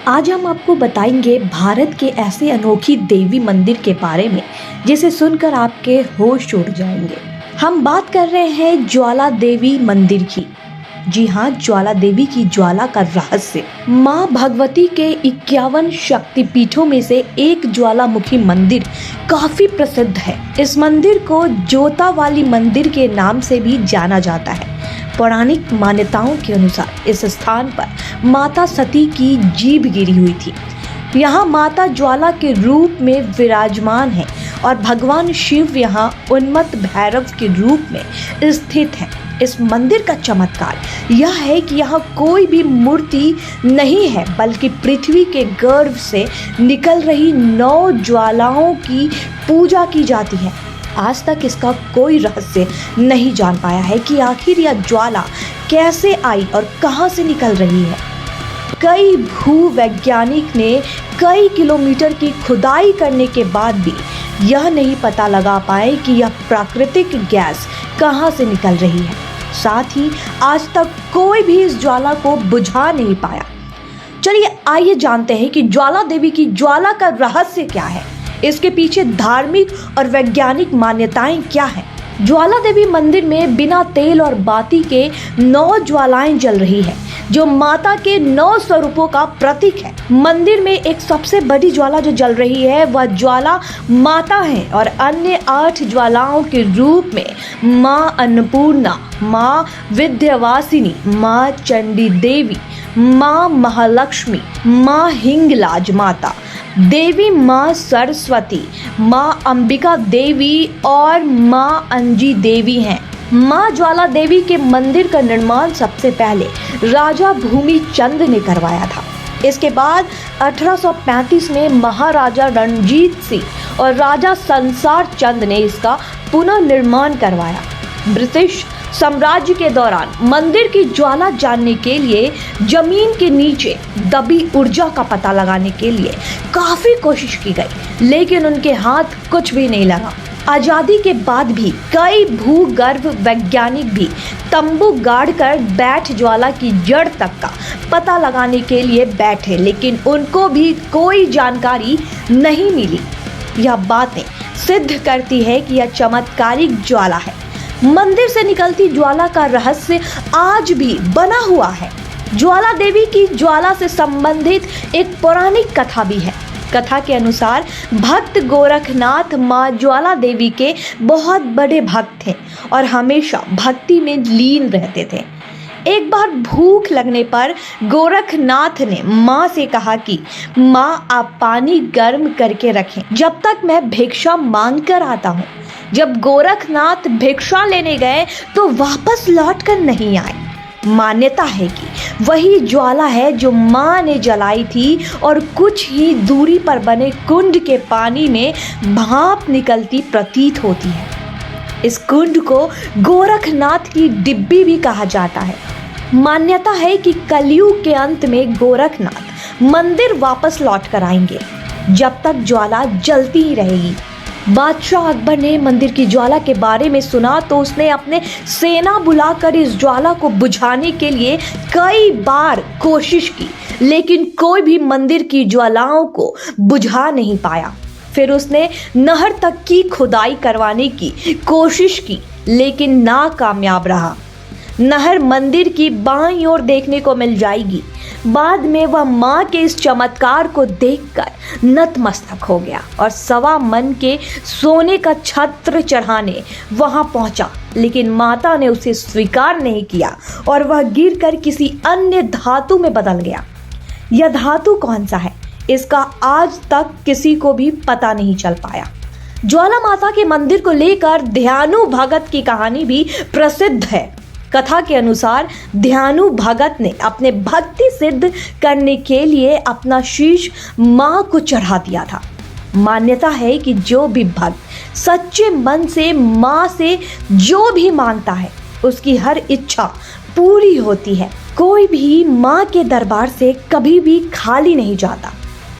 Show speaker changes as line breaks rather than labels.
आज हम आपको बताएंगे भारत के ऐसे अनोखी देवी मंदिर के बारे में जिसे सुनकर आपके होश उड़ जाएंगे। हम बात कर रहे हैं ज्वाला देवी मंदिर की। जी हाँ, ज्वाला देवी की ज्वाला का रहस्य। माँ भगवती के 51 शक्तिपीठों में से एक ज्वालामुखी मंदिर काफी प्रसिद्ध है। इस मंदिर को जोता वाली मंदिर के नाम से भी जाना जाता है। पौराणिक मान्यताओं के अनुसार इस स्थान पर माता सती की जीभ गिरी हुई थी। यहाँ माता ज्वाला के रूप में विराजमान है और भगवान शिव यहाँ उन्मत्त भैरव के रूप में स्थित है। इस मंदिर का चमत्कार यह है कि यहाँ कोई भी मूर्ति नहीं है, बल्कि पृथ्वी के गर्भ से निकल रही 9 ज्वालाओं की पूजा की जाती है। आज तक इसका कोई रहस्य नहीं जान पाया है कि आखिर यह ज्वाला कैसे आई और कहां से निकल रही है। कई भूवैज्ञानिक ने कई किलोमीटर की खुदाई करने के बाद भी यह नहीं पता लगा पाए कि यह प्राकृतिक गैस कहां से निकल रही है। साथ ही आज तक कोई भी इस ज्वाला को बुझा नहीं पाया। चलिए आइए जानते हैं कि ज्वाला देवी की ज्वाला का रहस्य क्या है, इसके पीछे धार्मिक और वैज्ञानिक मान्यताएं क्या हैं। ज्वाला देवी मंदिर में बिना तेल और बाती के 9 ज्वालाएं जल रही है, जो माता के 9 स्वरूपों का प्रतीक है। मंदिर में एक सबसे बड़ी ज्वाला जो जल रही है वह ज्वाला माता है और अन्य 8 ज्वालाओं के रूप में माँ अन्नपूर्णा, माँ विद्यावासिनी, माँ चंडी देवी, माँ महालक्ष्मी, माँ हिंगलाज माता, देवी माँ सरस्वती, माँ अंबिका देवी और माँ अंजी देवी हैं। माँ ज्वाला देवी के मंदिर का निर्माण सबसे पहले राजा भूमिचंद ने करवाया था। इसके बाद 1835 में महाराजा रणजीत सिंह और राजा संसार चंद ने इसका पुनर्निर्माण करवाया। ब्रिटिश साम्राज्य के दौरान मंदिर की ज्वाला जानने के लिए जमीन के नीचे दबी ऊर्जा का पता लगाने के लिए काफी कोशिश की गई, लेकिन उनके हाथ कुछ भी नहीं लगा। आजादी के बाद भी कई भूगर्भ वैज्ञानिक भी तंबू गाड़कर बैठ ज्वाला की जड़ तक का पता लगाने के लिए बैठे, लेकिन उनको भी कोई जानकारी नहीं मिली। यह बातें सिद्ध करती है कि यह चमत्कारिक ज्वाला है। मंदिर से निकलती ज्वाला का रहस्य आज भी बना हुआ है। ज्वाला देवी की ज्वाला से संबंधित एक पौराणिक कथा भी है। कथा के अनुसार भक्त गोरखनाथ माँ ज्वाला देवी के बहुत बड़े भक्त थे और हमेशा भक्ति में लीन रहते थे। एक बार भूख लगने पर गोरखनाथ ने माँ से कहा कि माँ आप पानी गर्म करके रखें जब तक मैं भिक्षा मांग कर आता हूँ। जब गोरखनाथ भिक्षा लेने गए तो वापस लौट कर नहीं आए। मान्यता है कि वही ज्वाला है जो माँ ने जलाई थी और कुछ ही दूरी पर बने कुंड के पानी में भाप निकलती प्रतीत होती है। इस कुंड को गोरखनाथ की डिब्बी भी कहा जाता है। मान्यता है कि कलयुग के अंत में गोरखनाथ मंदिर वापस लौट कर आएंगे, जब तक ज्वाला जलती ही रहेगी। बादशाह अकबर ने मंदिर की ज्वाला के बारे में सुना तो उसने अपने सेना बुलाकर इस ज्वाला को बुझाने के लिए कई बार कोशिश की, लेकिन कोई भी मंदिर की ज्वालाओं को बुझा नहीं पाया। फिर उसने नहर तक की खुदाई करवाने की कोशिश की, लेकिन नाकामयाब रहा। नहर मंदिर की बाईं ओर देखने को मिल जाएगी। बाद में वह माँ के इस चमत्कार को देखकर नतमस्तक हो गया और 1.25 मन के सोने का छत्र चढ़ाने वहां पहुंचा, लेकिन माता ने उसे स्वीकार नहीं किया और वह गिरकर किसी अन्य धातु में बदल गया। यह धातु कौन सा है, इसका आज तक किसी को भी पता नहीं चल पाया। ज्वाला माता के मंदिर को लेकर ध्यानु भगत की कहानी भी प्रसिद्ध है। कथा के अनुसार ध्यानु भगत ने अपने भक्ति सिद्ध करने के लिए अपना शीश माँ को चढ़ा दिया था। मान्यता है कि जो भी भक्त सच्चे मन से माँ से जो भी मांगता है उसकी हर इच्छा पूरी होती है। कोई भी माँ के दरबार से कभी भी खाली नहीं जाता।